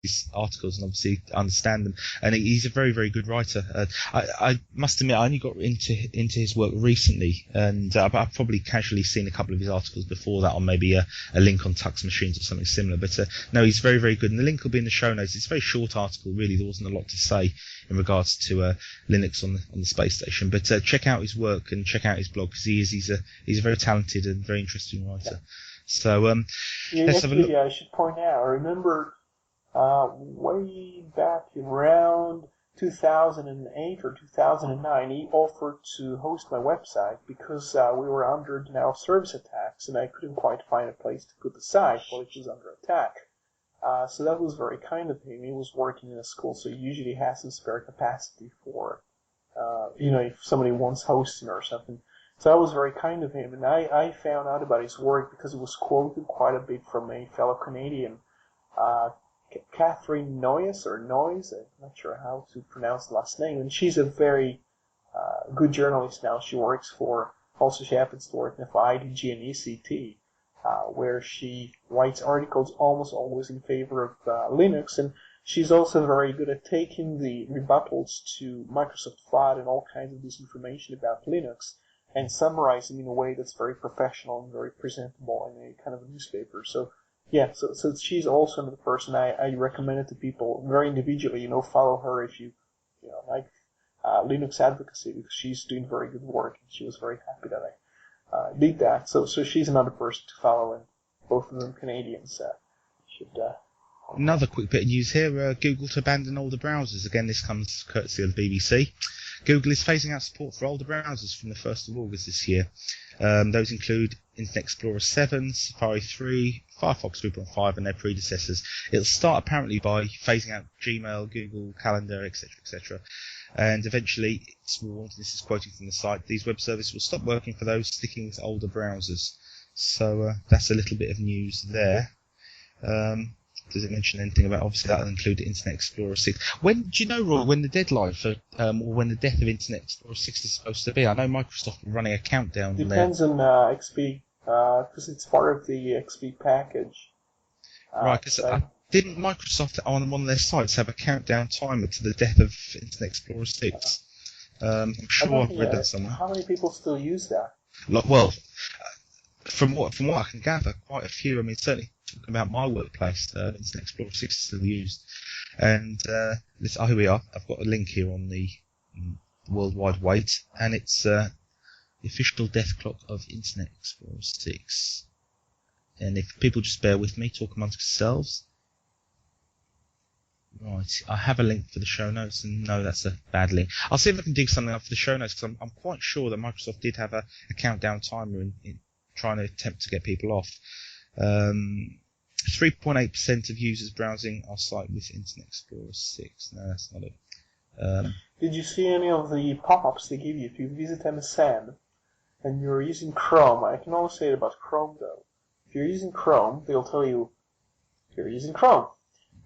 his articles and obviously understand them. And he's a very, very good writer. I must admit, I only got into his work recently, and I've probably casually seen a couple of his articles before that on maybe a link on Tux Machines or something similar. But no, he's very, very good. And the link will be in the show notes. It's a very short article, really. There wasn't a lot to say in regards to Linux on the space station. But check out his work and check out his blog, because he's a very talented and very interesting writer. So let's have a look. I should point out, I remember way back around 2008 or 2009, he offered to host my website because we were under denial of service attacks, and I couldn't quite find a place to put the site while it was under attack. So that was very kind of him. He was working in a school, so he usually has some spare capacity for, if somebody wants hosting or something. So that was very kind of him, and I found out about his work because it was quoted quite a bit from a fellow Canadian, Catherine Noyes, I'm not sure how to pronounce the last name, and she's a very good journalist now. She happens to work in IDG and ECT, where she writes articles almost always in favor of Linux, and she's also very good at taking the rebuttals to Microsoft FOD and all kinds of disinformation about Linux and summarize them in a way that's very professional and very presentable in a kind of a newspaper. So, yeah, so she's also another person I recommend it to people very individually. Follow her if you like Linux advocacy, because she's doing very good work, and she was very happy that I did that. So she's another person to follow, and both of them Canadians should. Another quick bit of news here, Google to abandon older browsers. Again, this comes courtesy of the BBC. Google is phasing out support for older browsers from the 1st of August this year. Those include Internet Explorer 7, Safari 3, Firefox 3.5 and their predecessors. It'll start apparently by phasing out Gmail, Google Calendar, etc., etc. And eventually, it's warned, this is quoting from the site, these web services will stop working for those sticking with older browsers. So that's a little bit of news there. Does it mention anything about, obviously that'll include Internet Explorer 6. When, do you know, Roy, when the deadline for, or when the death of Internet Explorer 6 is supposed to be? I know Microsoft are running a countdown. Depends on XP, because it's part of the XP package. Right, because didn't Microsoft on one of their sites have a countdown timer to the death of Internet Explorer 6? I'm sure I've read that somewhere. How many people still use that? Well, from what I can gather, quite a few. I mean, certainly talking about my workplace, Internet Explorer 6 is still used. And here we are. I've got a link here on the worldwide wait, and it's the official death clock of Internet Explorer 6. And if people just bear with me, talk amongst yourselves. Right, I have a link for the show notes, and no, that's a bad link. I'll see if I can dig something up for the show notes, because I'm quite sure that Microsoft did have a countdown timer in trying to attempt to get people off. 3.8% of users browsing our site with Internet Explorer 6. No, that's not it. Did you see any of the pop-ups they give you if you visit MSN and you're using Chrome? I can only say it about Chrome, though. If you're using Chrome, they'll tell you, you're using Chrome.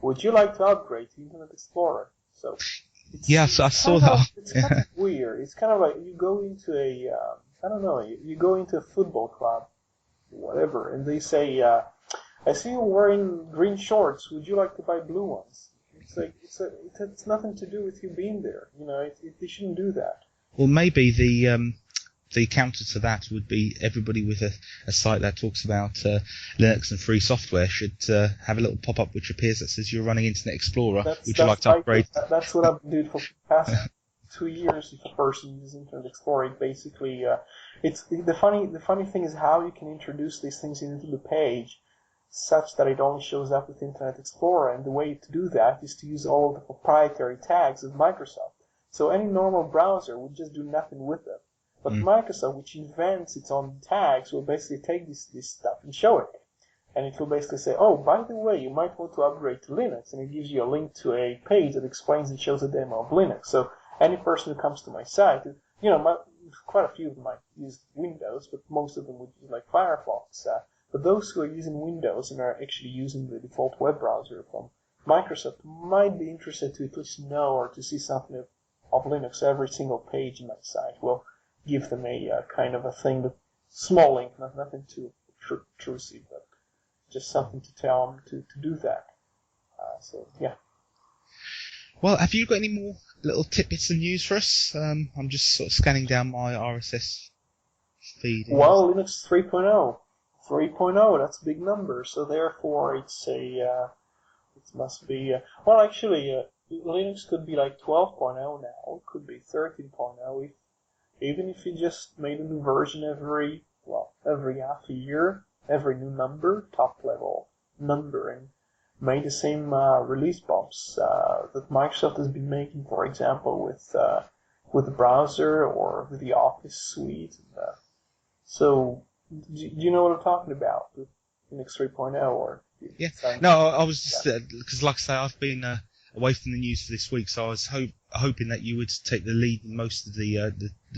Would you like to upgrade to Internet Explorer? So, yes, I saw that. It's kind of weird. It's kind of like you go into a, you go into a football club, whatever, and they say, I see you wearing green shorts. Would you like to buy blue ones? It's like it's nothing to do with you being there. They shouldn't do that. Well, maybe the counter to that would be everybody with a site that talks about Linux and free software should have a little pop-up which appears that says you're running Internet Explorer. Would you like to upgrade? That's what I've been doing for the past 2 years. If a person uses Internet Explorer, it basically it's the funny thing is how you can introduce these things into the page such that it only shows up with Internet Explorer, and the way to do that is to use all the proprietary tags of Microsoft. So any normal browser would just do nothing with them. But Microsoft, which invents its own tags, will basically take this stuff and show it. And it will basically say, oh, by the way, you might want to upgrade to Linux, and it gives you a link to a page that explains and shows a demo of Linux. So any person who comes to my site, quite a few of them might use Windows, but most of them would use like Firefox. But those who are using Windows and are actually using the default web browser from Microsoft might be interested to at least know or to see something of Linux. Every single page in my site will give them a kind of a thing, but small link, nothing too intrusive, but just something to tell them to do that. So yeah. Well, have you got any more little tidbits of news for us? I'm just sort of scanning down my RSS feed. Well, Linux 3.0. 3.0, that's a big number. So therefore, it's it must be, well, actually, Linux could be like 12.0 now. It could be 13.0. Even if you just made a new version every half a year, every new number, top level numbering, made the same release bumps that Microsoft has been making, for example, with the browser or with the Office suite. So, do you know what I'm talking about with Linux 3.0? Or yeah, no, I was just because, like I say, I've been away from the news for this week, so I was hoping that you would take the lead in most of the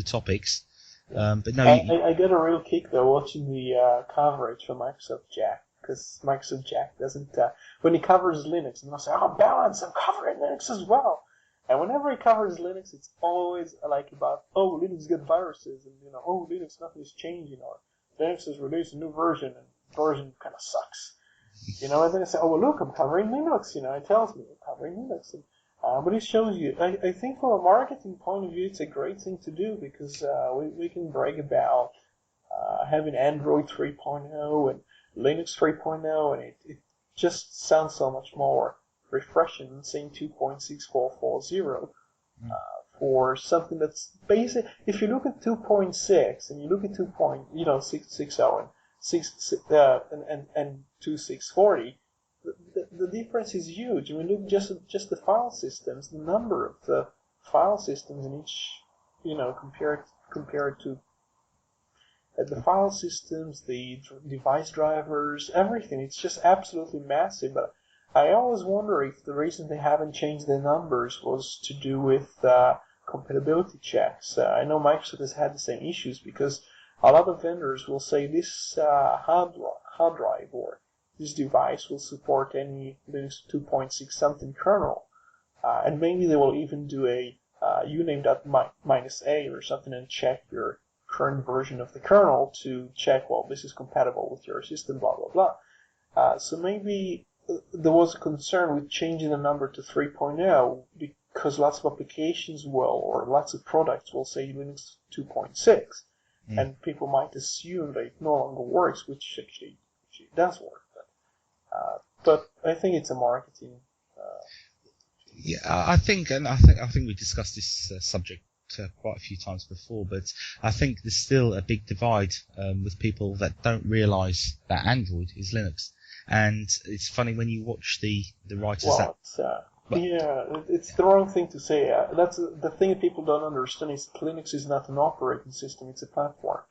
topics. But no, I got a real kick though watching the coverage from Microsoft Jack, because Microsoft Jack doesn't when he covers Linux, and they'll say, "Oh, balance, I'm covering Linux as well." And whenever he covers Linux, it's always like about, "Oh, Linux got viruses," and "Oh, Linux, nothing is changing," or "Linux has released a new version, and the version kind of sucks." And then I say, "Oh, well, look, I'm covering Linux." It tells me I'm covering Linux. But it shows you, I think from a marketing point of view, it's a great thing to do, because we can brag about having Android 3.0 and Linux 3.0, and it just sounds so much more refreshing than saying 2.6440 for something that's basic. If you look at 2.6 and you look at 2.660 and 2.640, the difference is huge. I mean, look just the file systems, the number of the file systems in each, compared to the file systems, the device drivers, everything. It's just absolutely massive. But I always wonder if the reason they haven't changed the numbers was to do with compatibility checks. I know Microsoft has had the same issues, because a lot of vendors will say this hard drive or this device will support any Linux 2.6 something kernel, and maybe they will even do a uname.-a or something and check your current version of the kernel to check, well, this is compatible with your system, blah blah blah. So maybe there was a concern with changing the number to 3.0, because lots of applications or lots of products will say Linux 2.6, and people might assume that it no longer works, which actually does work. But I think it's a marketing. Yeah, I think we discussed this subject quite a few times before, but I think there's still a big divide with people that don't realise that Android is Linux. And it's funny when you watch the writers. Well, it's the wrong thing to say. That's the thing that people don't understand is that Linux is not an operating system; it's a platform.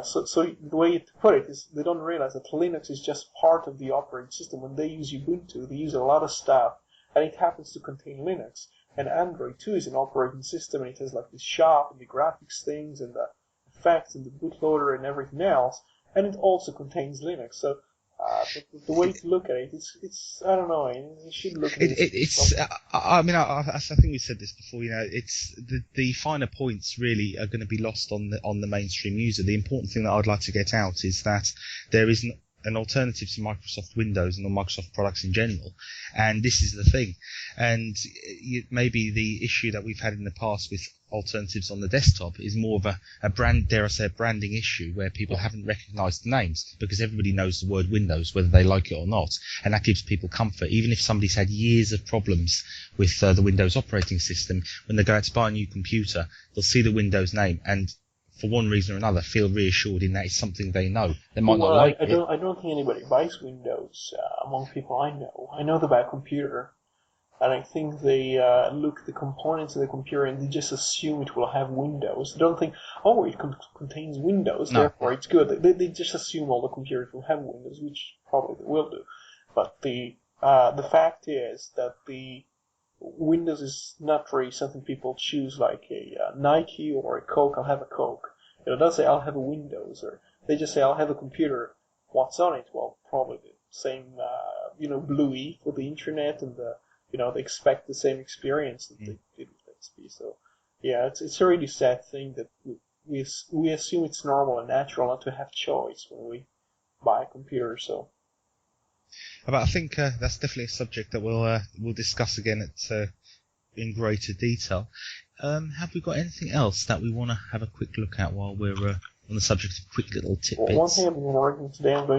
So the way to put it is they don't realize that Linux is just part of the operating system. When they use Ubuntu, they use a lot of stuff, and it happens to contain Linux. And Android too is an operating system, and it has like the shop and the graphics things and the effects and the bootloader and everything else, and it also contains Linux. So the way to look at it, it's I don't know. You should look at it. I think we said this before. It's the finer points really are going to be lost on the mainstream user. The important thing that I'd like to get out is that there is an alternative to Microsoft Windows and all Microsoft products in general, and this is the thing. And maybe the issue that we've had in the past with alternatives on the desktop is more of a branding issue, where people haven't recognised the names, because everybody knows the word Windows, whether they like it or not, and that gives people comfort. Even if somebody's had years of problems with the Windows operating system, when they go out to buy a new computer, they'll see the Windows name and, for one reason or another, feel reassured in that it's something they know. They might not like it. I don't think anybody buys Windows among people I know. I know they buy a computer, and I think they look at the components of the computer and they just assume it will have Windows. They don't think, oh, it contains Windows, therefore it's good. They just assume all the computers will have Windows, which probably they will do. But the fact is that the Windows is not really something people choose, like a Nike or a Coke. I'll have a Coke. They don't say I'll have a Windows, or they just say I'll have a computer. What's on it? Well, probably the same, Bluey for the internet, and they expect the same experience that they did with XP. So, yeah, it's a really sad thing that we assume it's normal and natural not to have choice when we buy a computer. So. But I think that's definitely a subject that we'll discuss again in greater detail. Have we got anything else that we want to have a quick look at while we're on the subject of quick little tidbits? Well, one thing I've been working today, I'm